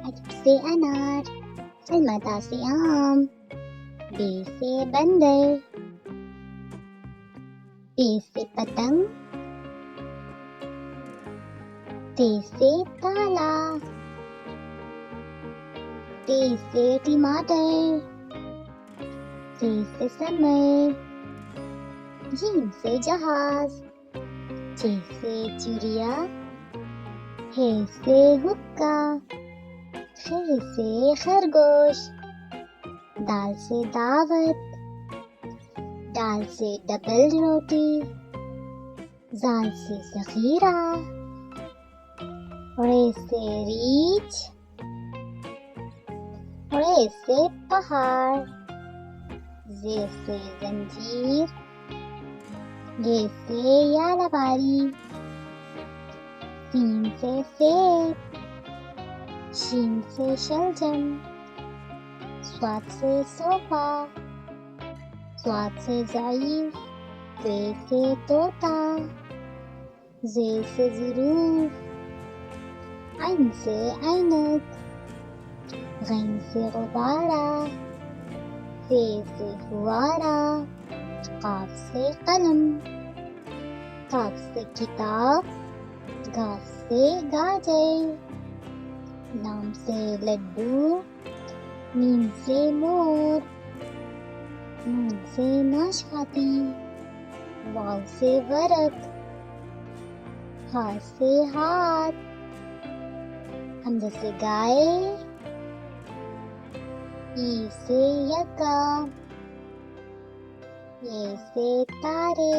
अलिफ से अनार, अलमता से आम, बे से बंदर, पे से पतंग, ते से ताला, ते से टमाटर, से समर, जीम से जहाज, चे से चिड़िया, हे से हुक्का, खे से खरगोश, दाल से दावत, दाल से डबल रोटी, जाल से ज़ख़ीरा, रे से रीछ, रे से पहाड़, जे से जंजीर, ये से यालवारी, सीन से सेब, शीन से शलजम, स्वाद से सोफा, स्वाद से ज़ईफ़, ज़े से तोता, ज़े से ज़ुरूफ़, ऐन से ऐनक, गैन से गुब्बारा, फ़े से फुवारा, क़ाफ़ से कलम, काफ से किताब, घास से गाजर, लाम से लड्डू, मीम से मोर, नून से नाशपाती, वाव से वरक, हा से हाथ, हमज़ा से गाय, ई से यक्का, ये से तारे,